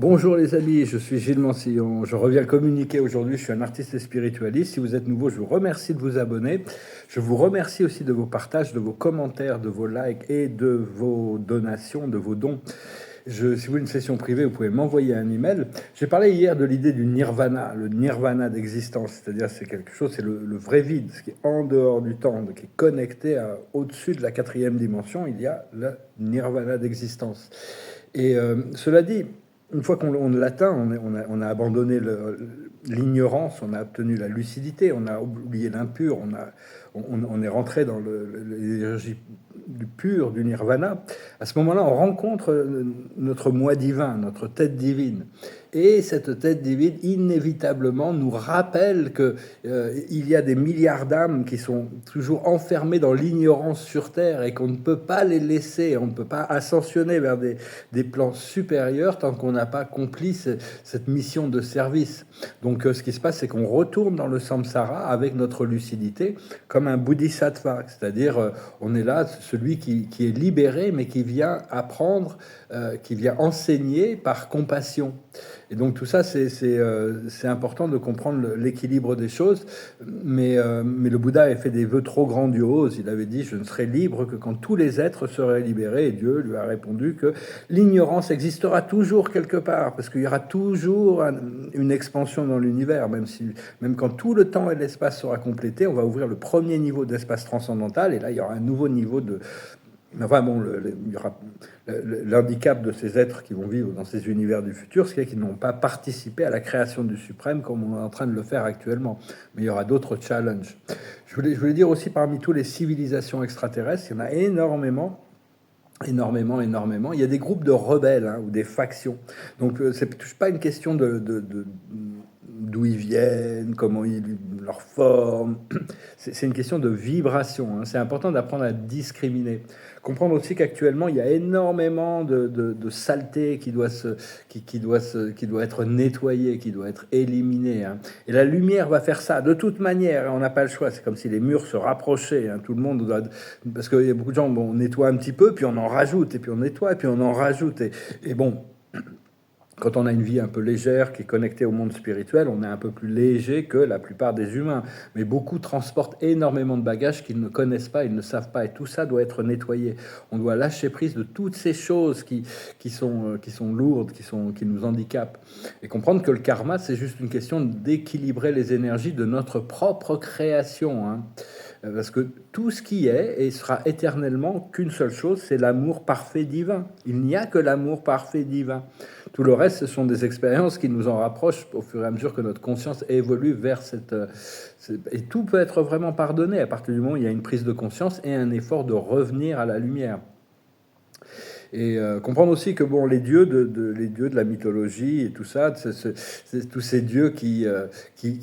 Bonjour les amis, je suis Gilles Mansillon. Je reviens communiquer aujourd'hui. Je suis un artiste spiritualiste. Si vous êtes nouveau, je vous remercie de vous abonner. Je vous remercie aussi de vos partages, de vos commentaires, de vos likes et de vos donations, de vos dons. Si vous voulez une session privée, vous pouvez m'envoyer un email. J'ai parlé hier de l'idée du nirvana, le nirvana d'existence. C'est-à-dire, c'est quelque chose, c'est le vrai vide, ce qui est en dehors du temps, qui est connecté au-dessus de la quatrième dimension. Il y a le nirvana d'existence. Et cela dit, une fois qu'on l'atteint, on a abandonné l'ignorance, on a obtenu la lucidité, on a oublié l'impur, on est rentré dans l'énergie du pur, du nirvana. À ce moment-là, on rencontre notre moi divin, notre tête divine. Et cette tête divine, inévitablement, nous rappelle que il y a des milliards d'âmes qui sont toujours enfermées dans l'ignorance sur Terre et qu'on ne peut pas les laisser, on ne peut pas ascensionner vers des plans supérieurs tant qu'on n'a pas accompli cette mission de service. Donc ce qui se passe, c'est qu'on retourne dans le samsara avec notre lucidité comme un bodhisattva, c'est-à-dire on est là, celui qui est libéré mais qui vient apprendre, qui vient enseigner par compassion. Et donc tout ça, c'est important de comprendre l'équilibre des choses. Mais le Bouddha avait fait des vœux trop grandioses. Il avait dit, je ne serai libre que quand tous les êtres seraient libérés. Et Dieu lui a répondu que l'ignorance existera toujours quelque part, parce qu'il y aura toujours une expansion dans l'univers. Même quand tout le temps et l'espace sera complété, on va ouvrir le premier niveau d'espace transcendantal. Et là, il y aura un nouveau niveau de... Enfin bon, il y aura l'handicap de ces êtres qui vont vivre dans ces univers du futur, ce qui est qu'ils n'ont pas participé à la création du suprême comme on est en train de le faire actuellement. Mais il y aura d'autres challenges. Je voulais dire aussi, parmi toutes les civilisations extraterrestres, il y en a énormément. Énormément. Il y a des groupes de rebelles ou des factions. Donc c'est pas une question d'où ils viennent, comment leur forme. C'est une question de vibration. C'est important d'apprendre à discriminer. Comprendre aussi qu'actuellement, il y a énormément de saleté qui doit être nettoyée, qui doit être éliminée. Et la lumière va faire ça de toute manière. On n'a pas le choix. C'est comme si les murs se rapprochaient. Tout le monde doit... Parce qu'il y a beaucoup de gens, on nettoie un petit peu, puis on en rajoute, et puis on nettoie, et puis on en rajoute. Et bon... Quand on a une vie un peu légère, qui est connectée au monde spirituel, on est un peu plus léger que la plupart des humains. Mais beaucoup transportent énormément de bagages qu'ils ne connaissent pas, ils ne savent pas. Et tout ça doit être nettoyé. On doit lâcher prise de toutes ces choses qui sont lourdes, qui nous handicapent. Et comprendre que le karma, c'est juste une question d'équilibrer les énergies de notre propre création. Parce que tout ce qui est et sera éternellement qu'une seule chose, c'est l'amour parfait divin. Il n'y a que l'amour parfait divin. Tout le reste, ce sont des expériences qui nous en rapprochent au fur et à mesure que notre conscience évolue vers cette... Et tout peut être vraiment pardonné à partir du moment où il y a une prise de conscience et un effort de revenir à la lumière. Et comprendre aussi que bon, les dieux de la mythologie et tout ça, c'est tous ces dieux qui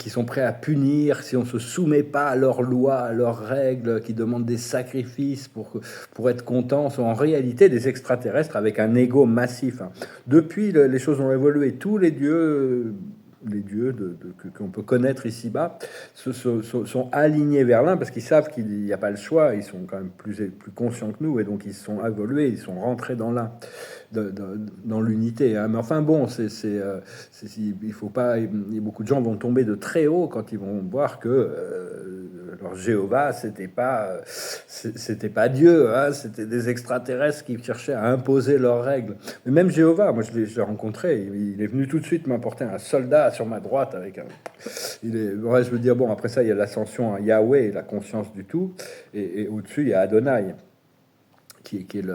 sont prêts à punir si on se soumet pas à leurs lois, à leurs règles, qui demandent des sacrifices pour être contents, sont en réalité des extraterrestres avec un ego massif. Depuis, les choses ont évolué. Tous les dieux qu'on peut connaître ici-bas sont alignés vers l'un parce qu'ils savent qu'il n'y a pas le choix, ils sont quand même plus conscients que nous et donc ils sont évolués, ils sont rentrés dans l'un, dans l'unité. Mais enfin bon, il faut pas, beaucoup de gens vont tomber de très haut quand ils vont voir que leur Jéhovah, c'était pas Dieu, c'était des extraterrestres qui cherchaient à imposer leurs règles. Mais même Jéhovah, moi je l'ai rencontré, il est venu tout de suite m'apporter un soldat sur ma droite avec ouais, je veux dire, bon, après ça, il y a l'ascension à Yahweh, la conscience du tout, et au-dessus, il y a Adonai, qui est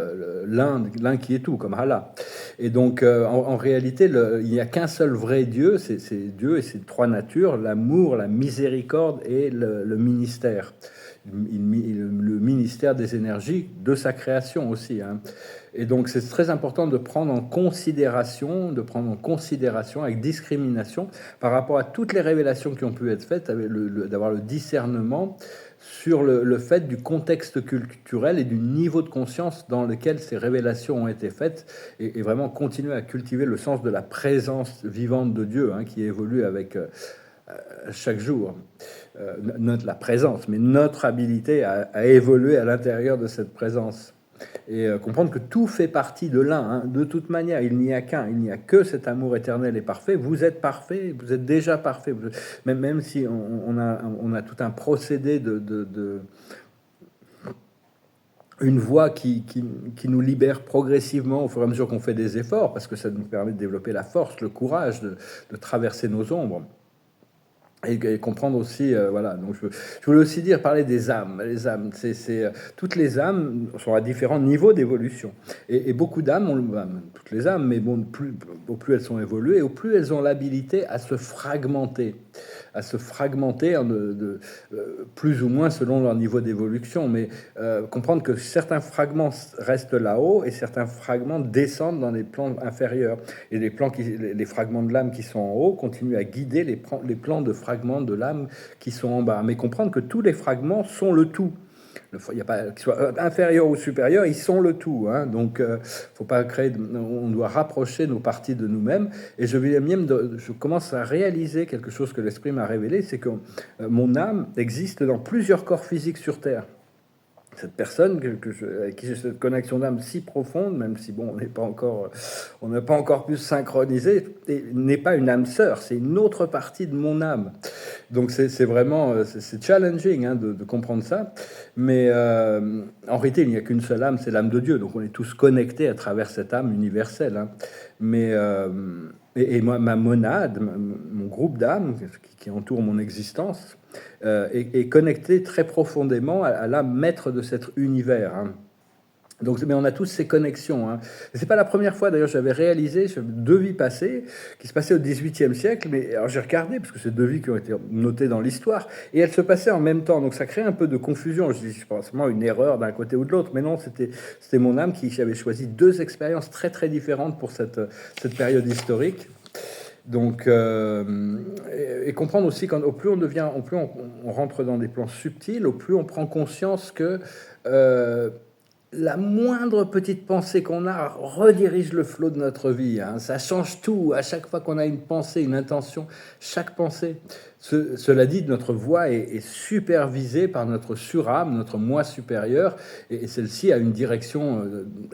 l'un qui est tout, comme Allah. Et donc, en réalité, il n'y a qu'un seul vrai Dieu, c'est Dieu et ses trois natures, l'amour, la miséricorde et le ministère. Le ministère des énergies de sa création aussi. Et donc c'est très important de prendre en considération avec discrimination par rapport à toutes les révélations qui ont pu être faites, d'avoir le discernement sur le fait du contexte culturel et du niveau de conscience dans lequel ces révélations ont été faites et vraiment continuer à cultiver le sens de la présence vivante de Dieu qui évolue avec chaque jour. La présence, mais notre habilité à évoluer à l'intérieur de cette présence. Et comprendre que tout fait partie de l'un, hein. De toute manière, il n'y a qu'un, il n'y a que cet amour éternel et parfait. Vous êtes parfait, vous êtes déjà parfait. Même si on a tout un procédé une voie qui nous libère progressivement au fur et à mesure qu'on fait des efforts, parce que ça nous permet de développer la force, le courage de traverser nos ombres. Et comprendre aussi, voilà. Donc je voulais aussi parler des âmes. Les âmes, toutes les âmes sont à différents niveaux d'évolution. Et beaucoup d'âmes, toutes les âmes, mais bon, au plus elles sont évoluées, au plus elles ont l'habilité à se fragmenter, plus ou moins selon leur niveau d'évolution. Mais comprendre que certains fragments restent là-haut et certains fragments descendent dans les plans inférieurs. Et les fragments de l'âme qui sont en haut continuent à guider les plans de fragments de l'âme qui sont en bas. Mais comprendre que tous les fragments sont le tout. Il n'y a pas qu'ils soient inférieurs ou supérieurs, ils sont le tout. Hein. Donc, faut pas on doit rapprocher nos parties de nous-mêmes. Et je commence à réaliser quelque chose que l'esprit m'a révélé, c'est que mon âme existe dans plusieurs corps physiques sur Terre. Cette personne avec qui j'ai cette connexion d'âme si profonde, même si bon, on n'a pas encore pu se synchroniser, n'est pas une âme sœur, c'est une autre partie de mon âme. Donc c'est vraiment c'est challenging, hein, de comprendre ça. Mais en réalité, il n'y a qu'une seule âme, c'est l'âme de Dieu. Donc on est tous connectés à travers cette âme universelle. Hein. Mais moi, ma monade, mon groupe d'âmes qui entoure mon existence, est connecté très profondément à l'âme maître de cet univers. Hein. Donc, mais on a tous ces connexions. Hein. C'est pas la première fois, d'ailleurs, j'avais réalisé 2 vies passées qui se passaient au XVIIIe siècle. Mais alors j'ai regardé, parce que c'est 2 vies qui ont été notées dans l'histoire, et elles se passaient en même temps. Donc ça crée un peu de confusion. Je dis, c'est pas forcément une erreur d'un côté ou de l'autre, mais non, c'était mon âme qui avait choisi 2 expériences très très différentes pour cette période historique. Donc, et comprendre aussi qu'au plus on rentre dans des plans subtils, au plus on prend conscience que la moindre petite pensée qu'on a redirige le flot de notre vie. Hein. Ça change tout. À chaque fois qu'on a une pensée, une intention, chaque pensée. Cela dit, notre voix est supervisée par notre surâme, notre moi supérieur, et celle-ci a une direction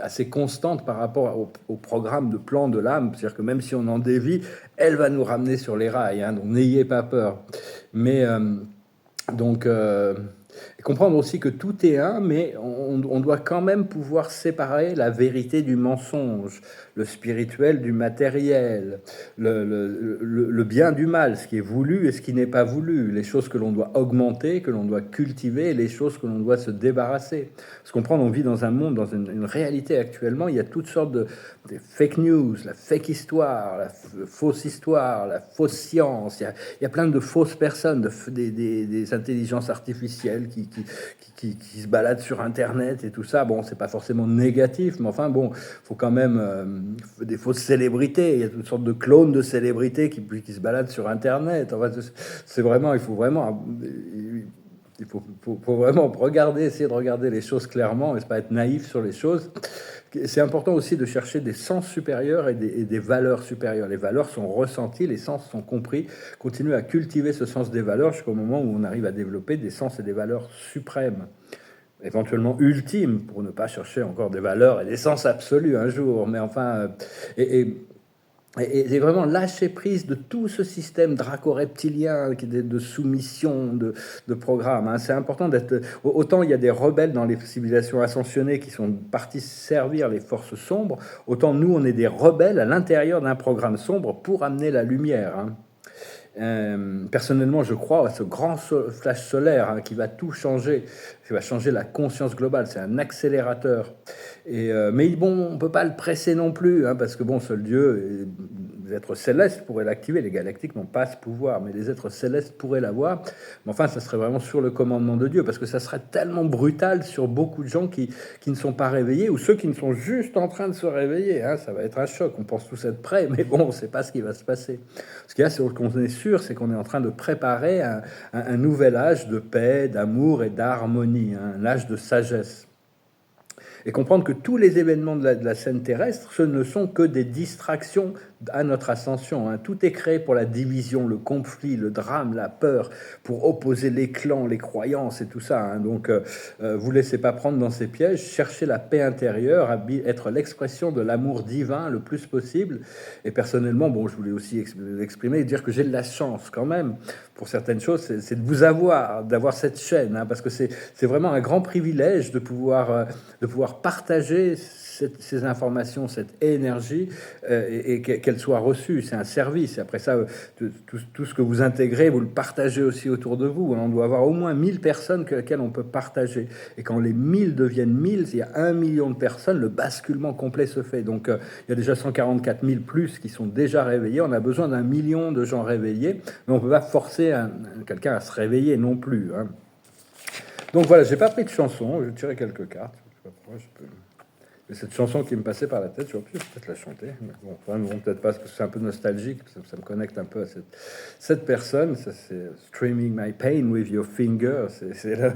assez constante par rapport au programme de plan de l'âme. C'est-à-dire que même si on en dévie, elle va nous ramener sur les rails. Hein, donc n'ayez pas peur. Mais et comprendre aussi que tout est un, mais on doit quand même pouvoir séparer la vérité du mensonge, le spirituel du matériel, le bien du mal, ce qui est voulu et ce qui n'est pas voulu, les choses que l'on doit augmenter, que l'on doit cultiver, et les choses que l'on doit se débarrasser. Parce qu'on on vit dans un monde, dans une réalité actuellement, il y a toutes sortes de fake news, la fake histoire, la fausse histoire, la fausse science, il y a plein de fausses personnes, des intelligences artificielles qui se baladent sur Internet et tout ça. Bon, c'est pas forcément négatif, mais enfin bon, faut quand même des fausses célébrités. Il y a toutes sortes de clones de célébrités qui se baladent sur Internet. Enfin, c'est vraiment, il faut vraiment essayer de regarder les choses clairement et pas être naïf sur les choses. C'est important aussi de chercher des sens supérieurs et des valeurs supérieures. Les valeurs sont ressenties, les sens sont compris. Continuer à cultiver ce sens des valeurs jusqu'au moment où on arrive à développer des sens et des valeurs suprêmes, éventuellement ultimes, pour ne pas chercher encore des valeurs et des sens absolus un jour. Mais enfin, et vraiment lâcher prise de tout ce système draco-reptilien de soumission, de programme. Hein. C'est important d'être... Autant il y a des rebelles dans les civilisations ascensionnées qui sont partis servir les forces sombres, autant nous, on est des rebelles à l'intérieur d'un programme sombre pour amener la lumière. Hein. Personnellement, je crois à ce grand flash solaire qui va tout changer, qui va changer la conscience globale. C'est un accélérateur. Mais bon, on ne peut pas le presser non plus, hein, parce que bon, seul Dieu, les êtres célestes pourraient l'activer. Les galactiques n'ont pas ce pouvoir, mais les êtres célestes pourraient l'avoir. Mais enfin, ça serait vraiment sur le commandement de Dieu, parce que ça serait tellement brutal sur beaucoup de gens qui ne sont pas réveillés, ou ceux qui ne sont juste en train de se réveiller. Hein. Ça va être un choc. On pense tous être prêts, mais bon, on ne sait pas ce qui va se passer. Ce qu'il y a, c'est qu'on est sûr, c'est qu'on est en train de préparer un nouvel âge de paix, d'amour et d'harmonie, hein, un âge de sagesse. et comprendre que tous les événements de la scène terrestre, ce ne sont que des distractions à notre ascension. Hein. Tout est créé pour la division, le conflit, le drame, la peur, pour opposer les clans, les croyances et tout ça. Hein. Donc, vous laissez pas prendre dans ces pièges, cherchez la paix intérieure, être l'expression de l'amour divin le plus possible. Et personnellement, bon, je voulais aussi exprimer et dire que j'ai de la chance quand même pour certaines choses, c'est de vous avoir, d'avoir cette chaîne, hein, parce que c'est vraiment un grand privilège de pouvoir partager ces informations, cette énergie, et qu'elle soit reçue. C'est un service. Et après ça, tout ce que vous intégrez, vous le partagez aussi autour de vous. On doit avoir au moins 1000 personnes auxquelles on peut partager. Et quand les 1000 deviennent 1000, il y a 1 million de personnes, le basculement complet se fait. Donc, il y a déjà 144 000 plus qui sont déjà réveillés. On a besoin d'1 million de gens réveillés, mais on ne peut pas forcer quelqu'un à se réveiller non plus. Hein. Donc voilà, j'ai pas pris de chanson, je vais tirer quelques cartes. Je sais pas pourquoi, je peux... Et cette chanson qui me passait par la tête, j'aurais pu peut-être la chanter. Mais bon, enfin, non, peut-être pas, parce que c'est un peu nostalgique, ça me connecte un peu à cette personne. Ça, c'est Streaming My Pain with Your Finger. C'est la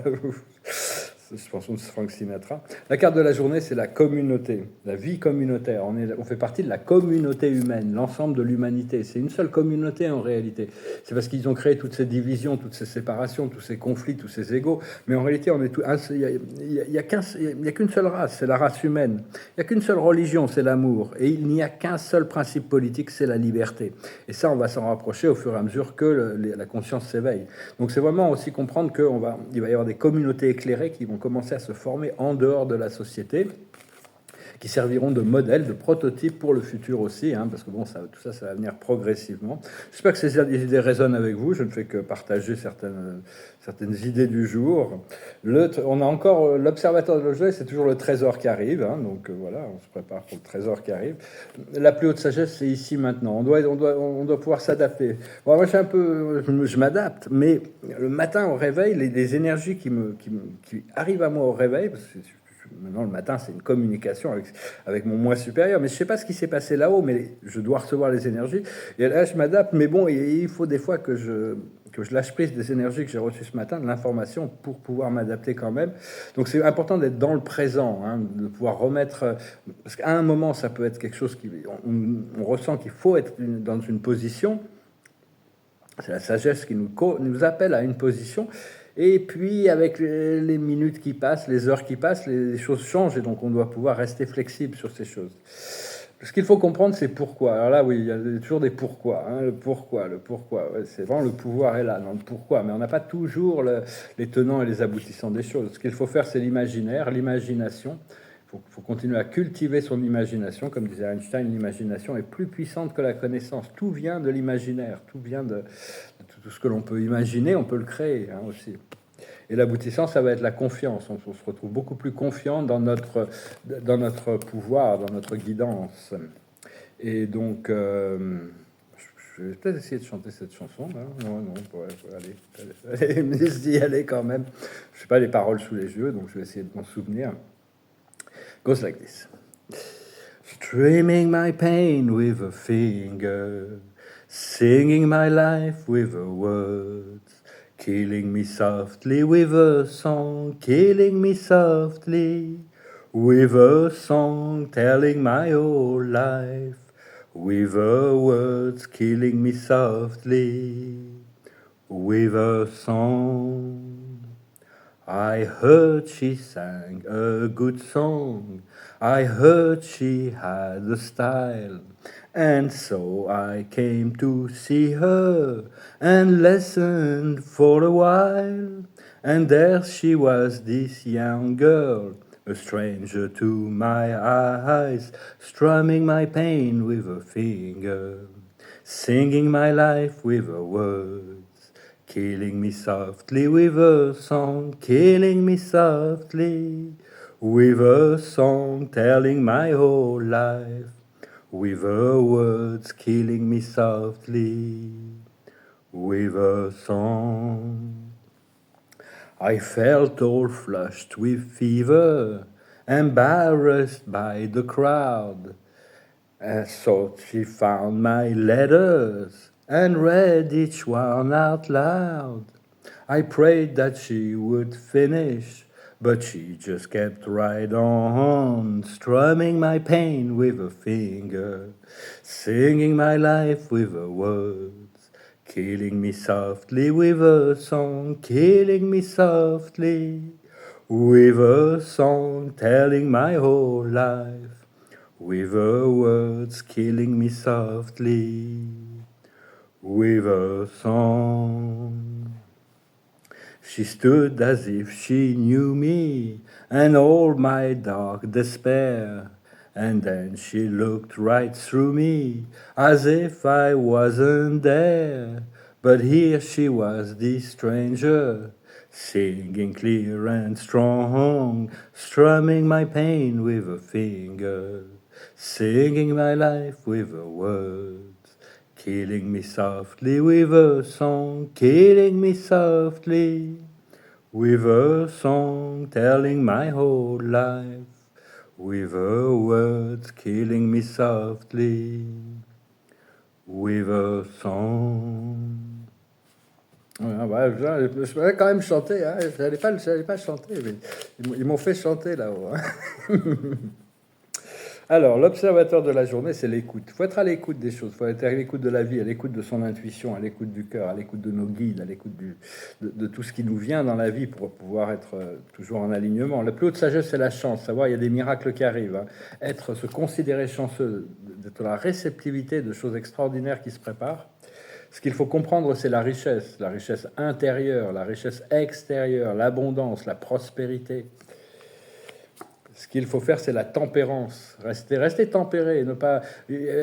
chanson de Frank Sinatra. La carte de la journée, c'est la communauté, la vie communautaire. On fait partie de la communauté humaine, l'ensemble de l'humanité. C'est une seule communauté en réalité. C'est parce qu'ils ont créé toutes ces divisions, toutes ces séparations, tous ces conflits, tous ces égos. Mais en réalité, on est il n'y a qu'une seule race, c'est la race humaine. Il n'y a qu'une seule religion, c'est l'amour. Et il n'y a qu'un seul principe politique, c'est la liberté. Et ça, on va s'en rapprocher au fur et à mesure que la conscience s'éveille. Donc c'est vraiment aussi comprendre qu'il va y avoir des communautés éclairées qui vont commencer à se former en dehors de la société, qui serviront de modèle, de prototype pour le futur aussi, hein, parce que bon, tout ça, ça va venir progressivement. J'espère que ces idées résonnent avec vous. Je ne fais que partager certaines idées du jour. On a encore l'observateur de l'objet, c'est toujours le trésor qui arrive, hein, donc voilà, on se prépare pour le trésor qui arrive. La plus haute sagesse, c'est ici maintenant. On doit pouvoir s'adapter. Bon, moi, je m'adapte, mais le matin au réveil, les énergies qui arrivent à moi au réveil, parce que maintenant, le matin, c'est une communication avec mon moi supérieur. Mais je ne sais pas ce qui s'est passé là-haut, mais je dois recevoir les énergies. Et là, je m'adapte. Mais bon, il faut des fois que je lâche prise des énergies que j'ai reçues ce matin, de l'information, pour pouvoir m'adapter quand même. Donc, c'est important d'être dans le présent, hein, de pouvoir remettre... Parce qu'à un moment, ça peut être quelque chose on ressent qu'il faut être dans une position. C'est la sagesse qui nous appelle à une position. Et puis, avec les minutes qui passent, les heures qui passent, les choses changent, et donc on doit pouvoir rester flexible sur ces choses. Ce qu'il faut comprendre, c'est pourquoi. Alors là, oui, il y a toujours des pourquoi. Hein, le pourquoi. Ouais, c'est vraiment le pouvoir est là, dans le pourquoi. Mais on n'a pas toujours les tenants et les aboutissants des choses. Ce qu'il faut faire, c'est l'imaginaire, l'imagination. Il faut continuer à cultiver son imagination. Comme disait Einstein, l'imagination est plus puissante que la connaissance. Tout vient de l'imaginaire, tout vient de tout ce que l'on peut imaginer, on peut le créer, hein, aussi. Et l'aboutissant, ça va être la confiance. On se retrouve beaucoup plus confiant dans notre pouvoir, dans notre guidance. Et donc, je vais peut-être essayer de chanter cette chanson. Là. Non, allez, d'y aller quand même. Je sais pas les paroles sous les yeux, donc je vais essayer de m'en souvenir. Goes like this. Streaming my pain with a finger, singing my life with a word, killing me softly with a song, killing me softly with a song, telling my whole life with a words, killing me softly with a song. I heard she sang a good song, I heard she had a style, and so I came to see her and listened for a while. And there she was, this young girl, a stranger to my eyes, strumming my pain with a finger, singing my life with a word. Killing me softly with a song, killing me softly with a song, telling my whole life with her words, killing me softly with a song. I felt all flushed with fever, embarrassed by the crowd. I thought she found my letters and read each one out loud. I prayed that she would finish, But she just kept right on, strumming my pain with a finger, singing my life with her words, killing me softly with a song, killing me softly with a song, telling my whole life with her words, killing me softly with a song. She stood as if she knew me and all my dark despair, and then she looked right through me as if I wasn't there. But here she was, the stranger, singing clear and strong, strumming my pain with a finger, singing my life with a word. Killing me softly with a song, killing me softly with a song, telling my whole life with her words, killing me softly with a song. Voilà, je vais quand même chanter, hein. J'allais pas chanter, mais ils m'ont fait chanter là-haut. Hein. Alors, l'observateur de la journée, c'est l'écoute. Il faut être à l'écoute des choses, il faut être à l'écoute de la vie, à l'écoute de son intuition, à l'écoute du cœur, à l'écoute de nos guides, à l'écoute de tout ce qui nous vient dans la vie pour pouvoir être toujours en alignement. La plus haute sagesse, c'est la chance. Savoir, il y a des miracles qui arrivent. Hein. Se considérer chanceux, d'être la réceptivité de choses extraordinaires qui se préparent. Ce qu'il faut comprendre, c'est la richesse intérieure, la richesse extérieure, l'abondance, la prospérité. Ce qu'il faut faire, c'est la tempérance. Rester tempéré, ne pas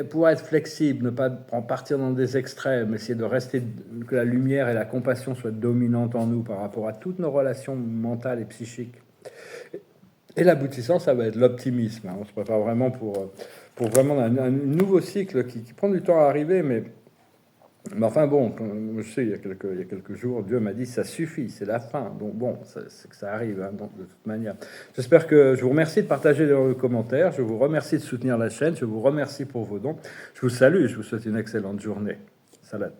pouvoir être flexible, ne pas partir dans des extrêmes, essayer de rester, que la lumière et la compassion soient dominantes en nous par rapport à toutes nos relations mentales et psychiques. Et l'aboutissant, ça va être l'optimisme. Hein. On se prépare vraiment pour vraiment un nouveau cycle qui prend du temps à arriver, mais enfin bon, je sais, il y a quelques jours, Dieu m'a dit ça suffit, c'est la fin. Donc bon, c'est que ça arrive, hein, donc, de toute manière. J'espère que je vous remercie de partager vos commentaires, je vous remercie de soutenir la chaîne, je vous remercie pour vos dons. Je vous salue, je vous souhaite une excellente journée. Salat.